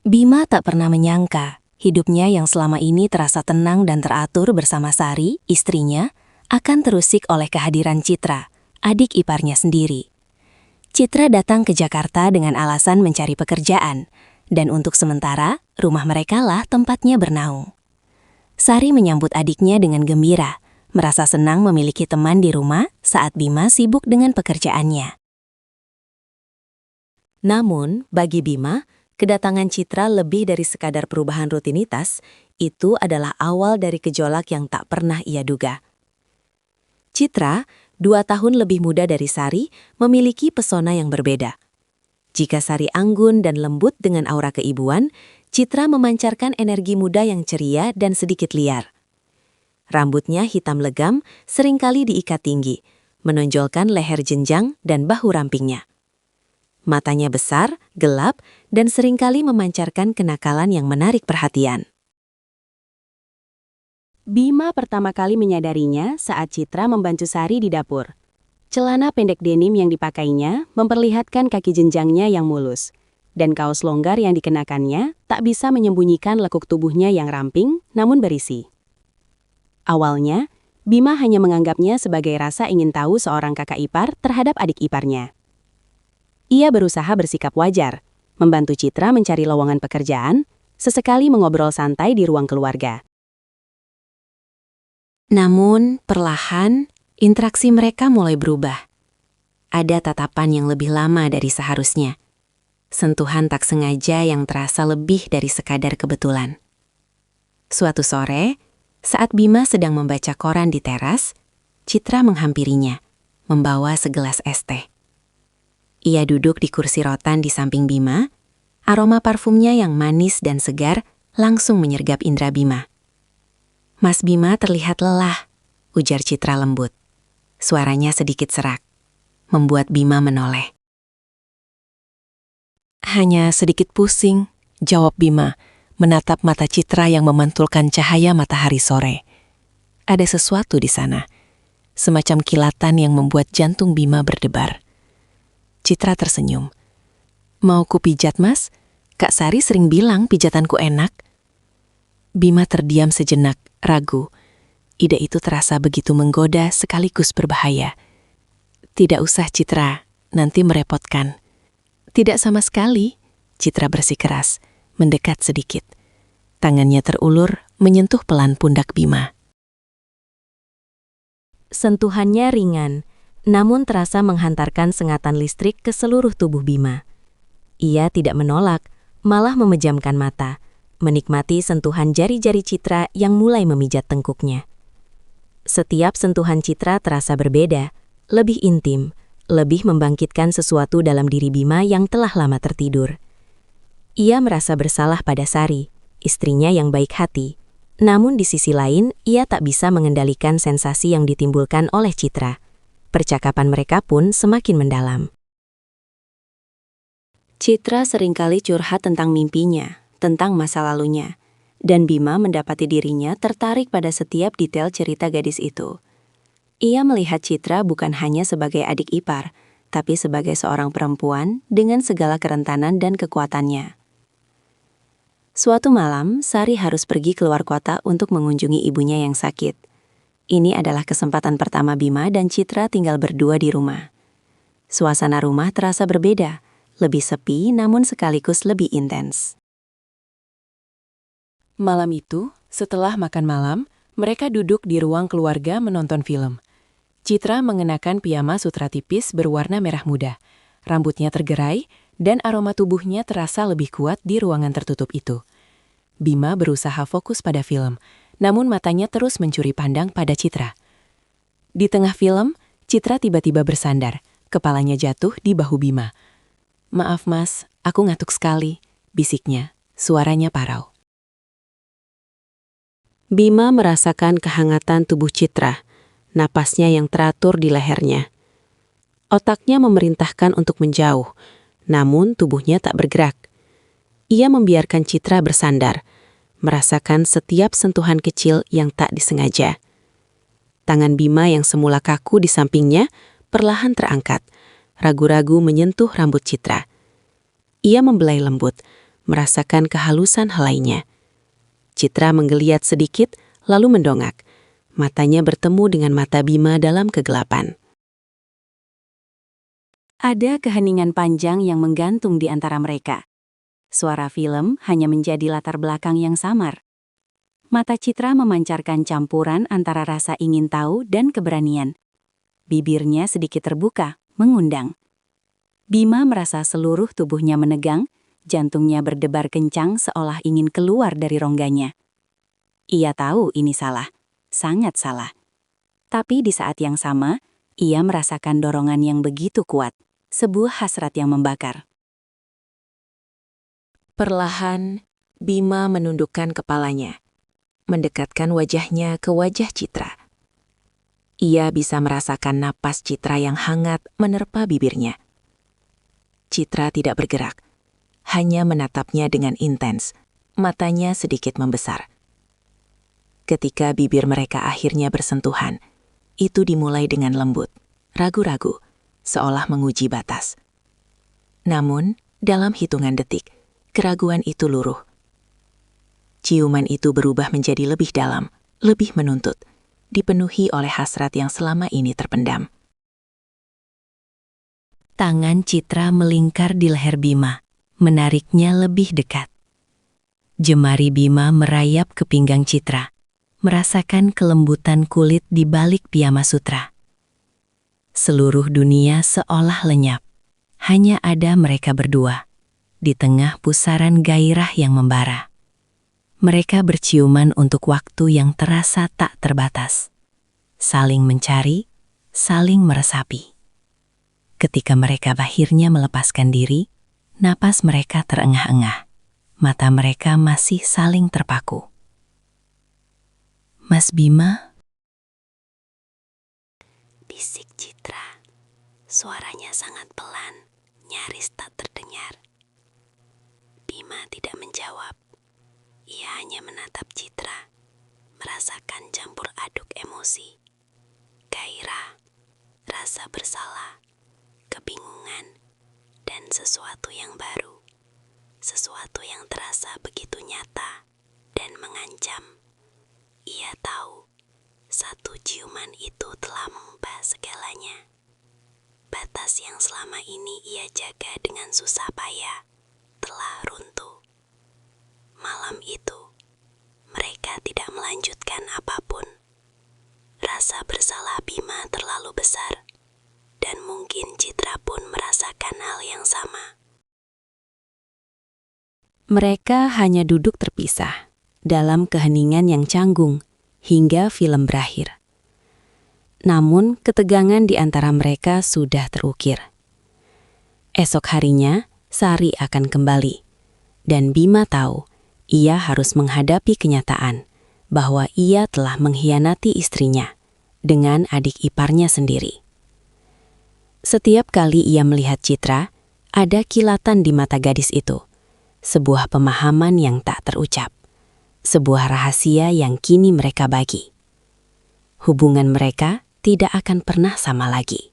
Bima tak pernah menyangka hidupnya yang selama ini terasa tenang dan teratur bersama Sari, istrinya, akan terusik oleh kehadiran Citra, adik iparnya sendiri. Citra datang ke Jakarta dengan alasan mencari pekerjaan, dan untuk sementara, rumah mereka lah tempatnya bernaung. Sari menyambut adiknya dengan gembira, merasa senang memiliki teman di rumah saat Bima sibuk dengan pekerjaannya. Namun, bagi Bima, kedatangan Citra lebih dari sekadar perubahan rutinitas, itu adalah awal dari gejolak yang tak pernah ia duga. Citra, 2 tahun lebih muda dari Sari, memiliki pesona yang berbeda. Jika Sari anggun dan lembut dengan aura keibuan, Citra memancarkan energi muda yang ceria dan sedikit liar. Rambutnya hitam legam, seringkali diikat tinggi, menonjolkan leher jenjang dan bahu rampingnya. Matanya besar, gelap, dan seringkali memancarkan kenakalan yang menarik perhatian. Bima pertama kali menyadarinya saat Citra membantu Sari di dapur. Celana pendek denim yang dipakainya memperlihatkan kaki jenjangnya yang mulus, dan kaos longgar yang dikenakannya tak bisa menyembunyikan lekuk tubuhnya yang ramping namun berisi. Awalnya, Bima hanya menganggapnya sebagai rasa ingin tahu seorang kakak ipar terhadap adik iparnya. Ia berusaha bersikap wajar, membantu Citra mencari lowongan pekerjaan, sesekali mengobrol santai di ruang keluarga. Namun, perlahan, interaksi mereka mulai berubah. Ada tatapan yang lebih lama dari seharusnya. Sentuhan tak sengaja yang terasa lebih dari sekadar kebetulan. Suatu sore, saat Bima sedang membaca koran di teras, Citra menghampirinya, membawa segelas es teh. Ia duduk di kursi rotan di samping Bima, aroma parfumnya yang manis dan segar langsung menyergap indera Bima. "Mas Bima terlihat lelah," ujar Citra lembut. Suaranya sedikit serak, membuat Bima menoleh. "Hanya sedikit pusing," jawab Bima, menatap mata Citra yang memantulkan cahaya matahari sore. Ada sesuatu di sana, semacam kilatan yang membuat jantung Bima berdebar. Citra tersenyum. "Mau ku pijat, Mas? Kak Sari sering bilang pijatanku enak." Bima terdiam sejenak, ragu. Ide itu terasa begitu menggoda sekaligus berbahaya. "Tidak usah, Citra, nanti merepotkan." "Tidak sama sekali," Citra bersikeras, mendekat sedikit. Tangannya terulur, menyentuh pelan pundak Bima. Sentuhannya ringan, namun terasa menghantarkan sengatan listrik ke seluruh tubuh Bima. Ia tidak menolak, malah memejamkan mata, menikmati sentuhan jari-jari Citra yang mulai memijat tengkuknya. Setiap sentuhan Citra terasa berbeda, lebih intim, lebih membangkitkan sesuatu dalam diri Bima yang telah lama tertidur. Ia merasa bersalah pada Sari, istrinya yang baik hati, namun di sisi lain ia tak bisa mengendalikan sensasi yang ditimbulkan oleh Citra. Percakapan mereka pun semakin mendalam. Citra seringkali curhat tentang mimpinya, tentang masa lalunya, dan Bima mendapati dirinya tertarik pada setiap detail cerita gadis itu. Ia melihat Citra bukan hanya sebagai adik ipar, tapi sebagai seorang perempuan dengan segala kerentanan dan kekuatannya. Suatu malam, Sari harus pergi keluar kota untuk mengunjungi ibunya yang sakit. Ini adalah kesempatan pertama Bima dan Citra tinggal berdua di rumah. Suasana rumah terasa berbeda, lebih sepi namun sekaligus lebih intens. Malam itu, setelah makan malam, mereka duduk di ruang keluarga menonton film. Citra mengenakan piyama sutra tipis berwarna merah muda. Rambutnya tergerai, dan aroma tubuhnya terasa lebih kuat di ruangan tertutup itu. Bima berusaha fokus pada film, namun matanya terus mencuri pandang pada Citra. Di tengah film, Citra tiba-tiba bersandar, kepalanya jatuh di bahu Bima. "Maaf Mas, aku ngantuk sekali," bisiknya, suaranya parau. Bima merasakan kehangatan tubuh Citra, napasnya yang teratur di lehernya. Otaknya memerintahkan untuk menjauh, namun tubuhnya tak bergerak. Ia membiarkan Citra bersandar, merasakan setiap sentuhan kecil yang tak disengaja. Tangan Bima yang semula kaku di sampingnya perlahan terangkat, ragu-ragu menyentuh rambut Citra. Ia membelai lembut, merasakan kehalusan helainya. Citra menggeliat sedikit, lalu mendongak. Matanya bertemu dengan mata Bima dalam kegelapan. Ada keheningan panjang yang menggantung di antara mereka. Suara film hanya menjadi latar belakang yang samar. Mata Citra memancarkan campuran antara rasa ingin tahu dan keberanian. Bibirnya sedikit terbuka, mengundang. Bima merasa seluruh tubuhnya menegang, jantungnya berdebar kencang seolah ingin keluar dari rongganya. Ia tahu ini salah, sangat salah. Tapi di saat yang sama, ia merasakan dorongan yang begitu kuat, sebuah hasrat yang membakar. Perlahan, Bima menundukkan kepalanya, mendekatkan wajahnya ke wajah Citra. Ia bisa merasakan napas Citra yang hangat menerpa bibirnya. Citra tidak bergerak, hanya menatapnya dengan intens, matanya sedikit membesar. Ketika bibir mereka akhirnya bersentuhan, itu dimulai dengan lembut, ragu-ragu, seolah menguji batas. Namun, dalam hitungan detik, keraguan itu luruh. Ciuman itu berubah menjadi lebih dalam, lebih menuntut, dipenuhi oleh hasrat yang selama ini terpendam. Tangan Citra melingkar di leher Bima, menariknya lebih dekat. Jemari Bima merayap ke pinggang Citra, merasakan kelembutan kulit di balik piyama sutra. Seluruh dunia seolah lenyap, hanya ada mereka berdua, di tengah pusaran gairah yang membara. Mereka berciuman untuk waktu yang terasa tak terbatas, saling mencari, saling meresapi. Ketika mereka akhirnya melepaskan diri, napas mereka terengah-engah. Mata mereka masih saling terpaku. Mas Bima? Bisik Citra. Suaranya sangat pelan, nyaris tak terdengar. Bima tidak menjawab. Ia hanya menatap Citra, merasakan campur aduk emosi. Gairah, rasa bersalah, kebingungan, dan sesuatu yang baru. Sesuatu yang terasa begitu nyata dan mengancam. Ia tahu, satu ciuman itu telah mengubah segalanya. Batas yang selama ini ia jaga dengan susah payah telah runtuh. Malam itu, mereka tidak melanjutkan apapun. Rasa bersalah Bima terlalu besar. Dan mungkin Citra pun merasakan hal yang sama. Mereka hanya duduk terpisah, dalam keheningan yang canggung, hingga film berakhir. Namun, ketegangan di antara mereka sudah terukir. Esok harinya, Sari akan kembali. Dan Bima tahu, ia harus menghadapi kenyataan bahwa ia telah mengkhianati istrinya dengan adik iparnya sendiri. Setiap kali ia melihat Citra, ada kilatan di mata gadis itu. Sebuah pemahaman yang tak terucap. Sebuah rahasia yang kini mereka bagi. Hubungan mereka tidak akan pernah sama lagi.